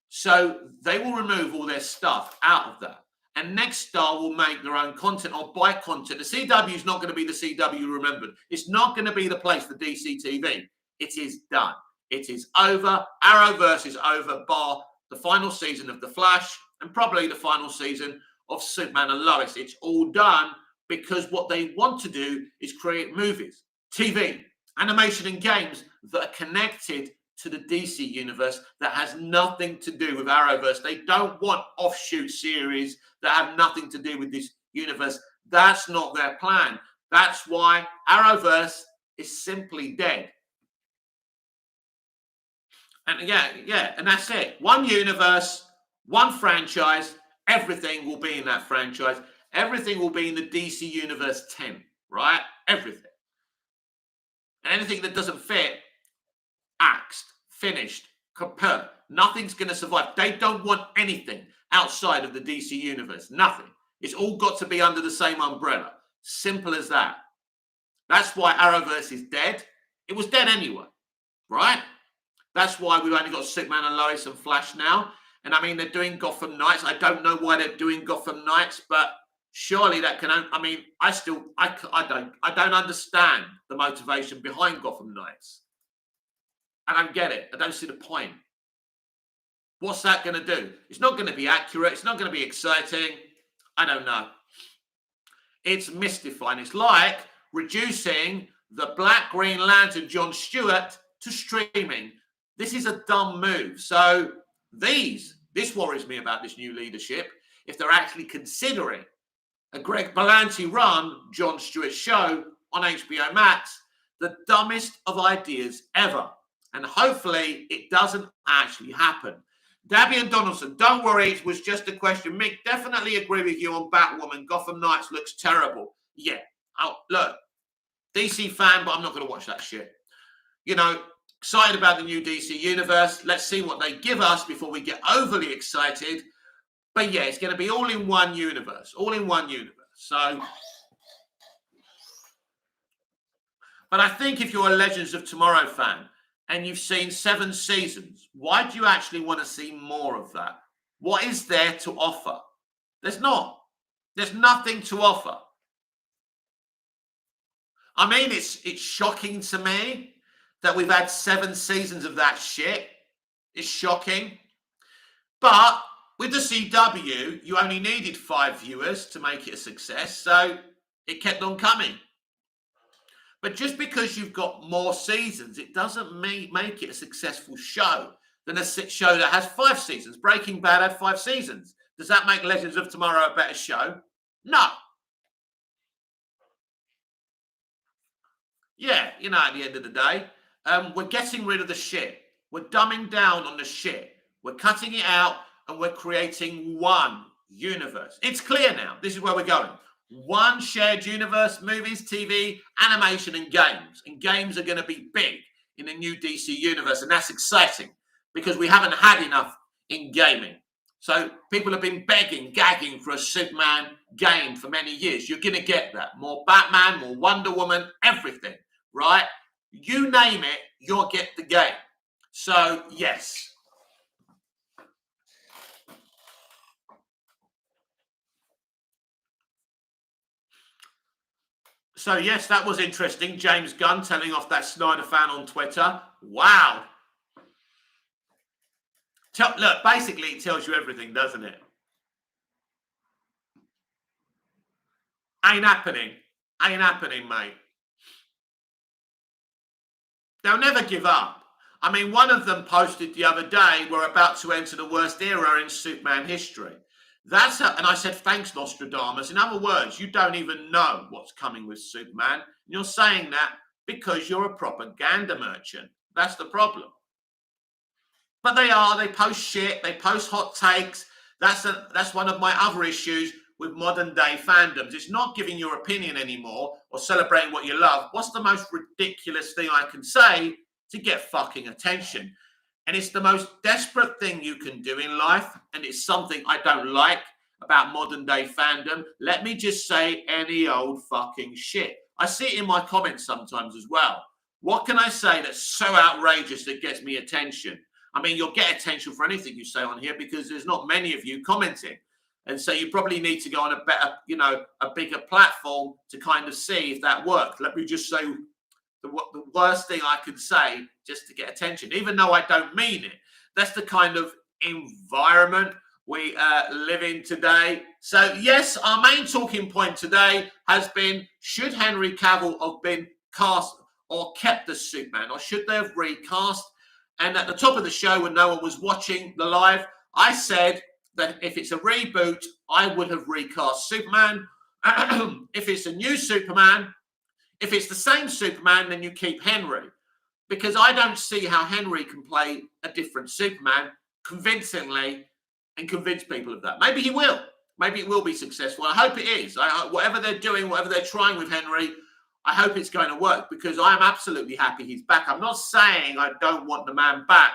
So they will remove all their stuff out of that. And Nexstar will make their own content or buy content. The CW is not going to be the CW remembered. It's not going to be the place for DC TV. It is done. It is over. Arrowverse is over, bar the final season of The Flash and probably the final season of Superman and Lois. It's all done because what they want to do is create movies, TV, animation and games that are connected to the DC universe that has nothing to do with Arrowverse. They don't want offshoot series that have nothing to do with this universe. That's not their plan. That's why Arrowverse is simply dead. And and that's it. One universe, one franchise, everything will be in that franchise. Everything will be in the DC Universe 10, right? Everything. And anything that doesn't fit, axed, finished, kaput. Nothing's going to survive. They don't want anything outside of the DC Universe. Nothing. It's all got to be under the same umbrella. Simple as that. That's why Arrowverse is dead. It was dead anyway, right? That's why we've only got Superman and Lois and Flash now. And I mean, they're doing Gotham Knights. I don't know why they're doing Gotham Knights, but surely that can. I mean, I don't understand the motivation behind Gotham Knights. I don't get it. I don't see the point. What's that going to do? It's not going to be accurate. It's not going to be exciting. I don't know. It's mystifying. It's like reducing the Black Green Lantern John Stewart to streaming. This is a dumb move. So this worries me about this new leadership. If they're actually considering a Greg Berlanti run John Stewart show on HBO Max, the dumbest of ideas ever. And hopefully it doesn't actually happen. Dabby and Donaldson, don't worry, it was just a question. Mick, definitely agree with you on Batwoman. Gotham Knights looks terrible. Yeah. Oh, look, DC fan, but I'm not going to watch that shit. You know, excited about the new DC universe. Let's see what they give us before we get overly excited. But yeah, it's going to be all in one universe. All in one universe. So, but I think if you're a Legends of Tomorrow fan and you've seen 7 seasons, why do you actually want to see more of that? What is there to offer? There's not. There's nothing to offer. I mean, it's shocking to me that we've had 7 seasons of that shit. It's shocking. But with the CW, you only needed 5 viewers to make it a success, so it kept on coming. But just because you've got more seasons, it doesn't make it a successful show than a show that has 5 seasons. Breaking Bad had 5 seasons. Does that make Legends of Tomorrow a better show? No. Yeah, you know, at the end of the day, we're getting rid of the shit. We're dumbing down on the shit. We're cutting it out and we're creating one universe. It's clear now. This is where we're going. One shared universe, movies, TV, animation, and games. And games are going to be big in the new DC universe. And that's exciting because we haven't had enough in gaming. So people have been begging, gagging for a Superman game for many years. You're going to get that. More Batman, more Wonder Woman, everything, right? You name it, you'll get the game. So, yes. So, yes, that was interesting. James Gunn telling off that Snyder fan on Twitter. Wow. Look, basically, it tells you everything, doesn't it? Ain't happening. Ain't happening, mate. They'll never give up. I mean, one of them posted the other day, we're about to enter the worst era in Superman history. And I said, thanks, Nostradamus. In other words, you don't even know what's coming with Superman. And you're saying that because you're a propaganda merchant. That's the problem. But they post shit, they post hot takes. That's one of my other issues with modern day fandoms. It's not giving your opinion anymore or celebrating what you love. What's the most ridiculous thing I can say to get fucking attention? And it's the most desperate thing you can do in life. And it's something I don't like about modern day fandom. Let me just say any old fucking shit. I see it in my comments sometimes as well. What can I say that's so outrageous that gets me attention? I mean, you'll get attention for anything you say on here because there's not many of you commenting. And so you probably need to go on a better, a bigger platform to kind of see if that worked. Let me just say the worst thing I could say just to get attention, even though I don't mean it. That's the kind of environment we live in today. So, yes, our main talking point today has been, should Henry Cavill have been cast or kept the Superman, or should they have recast? And at the top of the show, when no one was watching the live, I said that if it's a reboot, I would have recast Superman. If it's a new Superman, if it's the same Superman, then you keep Henry. Because I don't see how Henry can play a different Superman convincingly and convince people of that. Maybe he will. Maybe it will be successful. I hope it is. Whatever they're doing, whatever they're trying with Henry, I hope it's going to work, because I am absolutely happy he's back. I'm not saying I don't want the man back.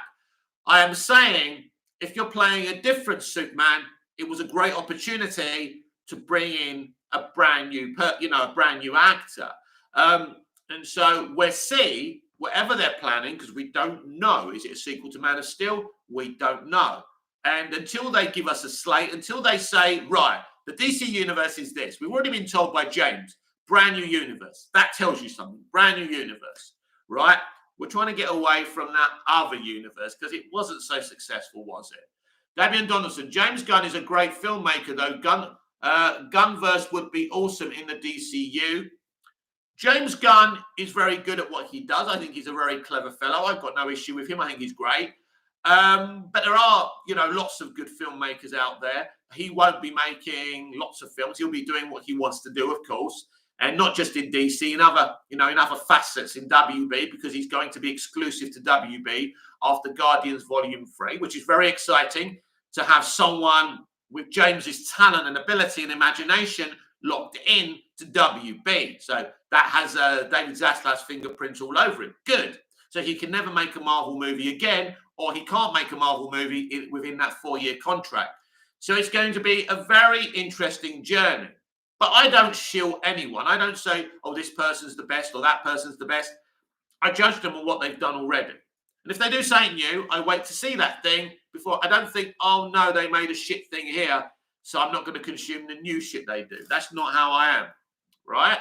I am saying if you're playing a different Superman, it was a great opportunity to bring in a brand new, a brand new actor. And so we'll see whatever they're planning, because we don't know. Is it a sequel to Man of Steel? We don't know. And until they give us a slate, until they say, right, the DC universe is this. We've already been told by James, brand new universe. That tells you something. Brand new universe, right? We're trying to get away from that other universe because it wasn't so successful, was it? Damian Donaldson, James Gunn is a great filmmaker, though. Gunverse would be awesome in the DCU. James Gunn is very good at what he does. I think he's a very clever fellow. I've got no issue with him. I think he's great. But there are, lots of good filmmakers out there. He won't be making lots of films. He'll be doing what he wants to do, of course, and not just in DC, in other facets in WB, because he's going to be exclusive to WB after Guardians Volume 3, which is very exciting to have someone with James's talent and ability and imagination locked in to WB. So that has David Zaslav's fingerprints all over it. Good. So he can never make a Marvel movie again, or he can't make a Marvel movie within that 4-year contract. So it's going to be a very interesting journey. But I don't shill anyone. I don't say, oh, this person's the best or that person's the best. I judge them on what they've done already. And if they do something new, I wait to see that thing before. I don't think, oh, no, they made a shit thing here, so I'm not going to consume the new shit they do. That's not how I am, right?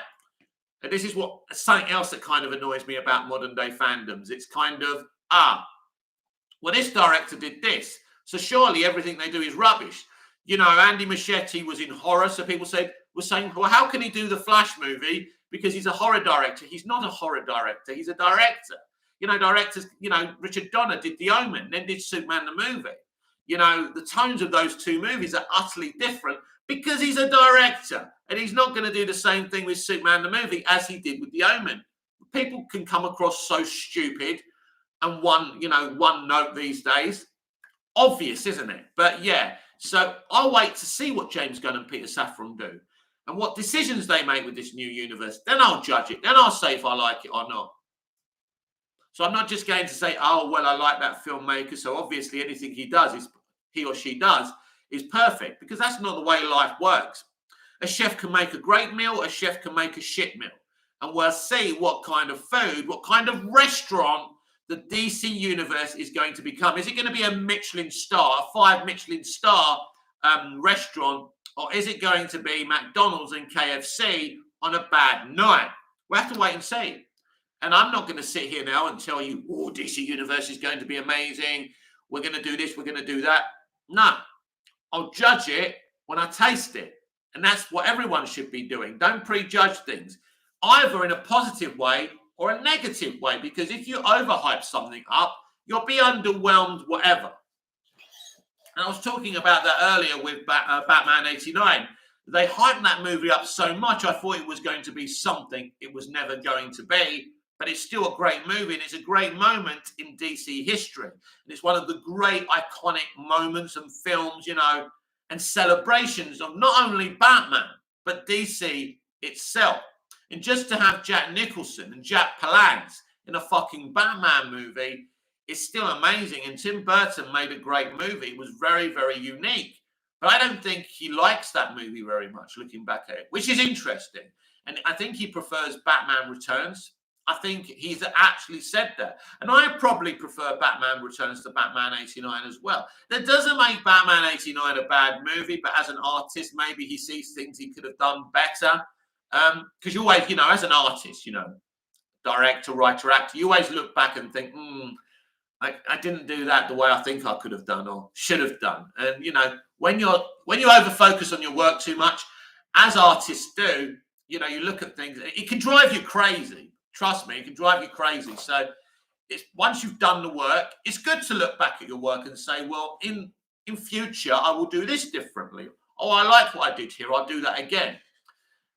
And this is something else that kind of annoys me about modern day fandoms. It's kind of, well, this director did this, so surely everything they do is rubbish. Andy Muschietti was in horror, so people were saying, well, how can he do the Flash movie? Because he's a horror director. He's not a horror director. He's a director. Directors, Richard Donner did The Omen, then did Superman the movie. The tones of those two movies are utterly different because he's a director, and he's not going to do the same thing with Superman the movie as he did with The Omen. People can come across so stupid and one note these days. Obvious, isn't it? But yeah, so I'll wait to see what James Gunn and Peter Safran do and what decisions they make with this new universe. Then I'll judge it. Then I'll say if I like it or not. So I'm not just going to say, oh, well, I like that filmmaker, so obviously anything he or she does is perfect, because that's not the way life works. A chef can make a great meal, a chef can make a shit meal. And we'll see what kind of food, what kind of restaurant the DC universe is going to become. Is it going to be a Michelin star, a 5 Michelin star restaurant, or is it going to be McDonald's and KFC on a bad night? We'll have to wait and see. And I'm not going to sit here now and tell you, oh, DC Universe is going to be amazing. We're going to do this. We're going to do that. No. I'll judge it when I taste it. And that's what everyone should be doing. Don't prejudge things, either in a positive way or a negative way. Because if you overhype something up, you'll be underwhelmed, whatever. And I was talking about that earlier with Batman 89. They hyped that movie up so much, I thought it was going to be something it was never going to be. But it's still a great movie, and it's a great moment in DC history. And it's one of the great iconic moments and films, and celebrations of not only Batman, but DC itself. And just to have Jack Nicholson and Jack Palance in a fucking Batman movie is still amazing. And Tim Burton made a great movie. It was very, very unique. But I don't think he likes that movie very much, looking back at it, which is interesting. And I think he prefers Batman Returns. I think he's actually said that. And I probably prefer Batman Returns to Batman 89 as well. That doesn't make Batman 89 a bad movie, but as an artist, maybe he sees things he could have done better. Because you always, as an artist, director, writer, actor, you always look back and think, I didn't do that the way I think I could have done or should have done. And, when you over-focus on your work too much, as artists do, you look at things, it can drive you crazy. Trust me, it can drive you crazy. So it's once you've done the work, it's good to look back at your work and say, well, in future, I will do this differently. Oh, I like what I did here. I'll do that again.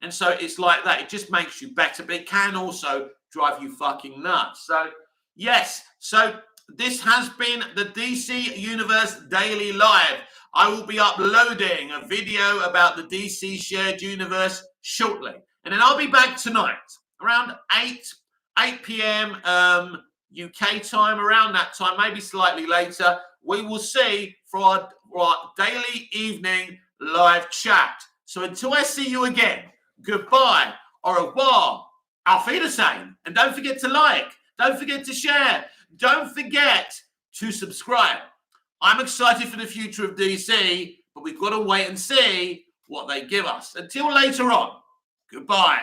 And so it's like that. It just makes you better, but it can also drive you fucking nuts. So, yes. So this has been the DC Universe Daily Live. I will be uploading a video about the DC Shared Universe shortly. And then I'll be back tonight around 8 p.m. UK time, around that time, maybe slightly later. We will see for our daily evening live chat. So until I see you again, goodbye, au revoir, auf Wiedersehen. And don't forget to like, don't forget to share, don't forget to subscribe. I'm excited for the future of DC, but we've got to wait and see what they give us. Until later on, goodbye.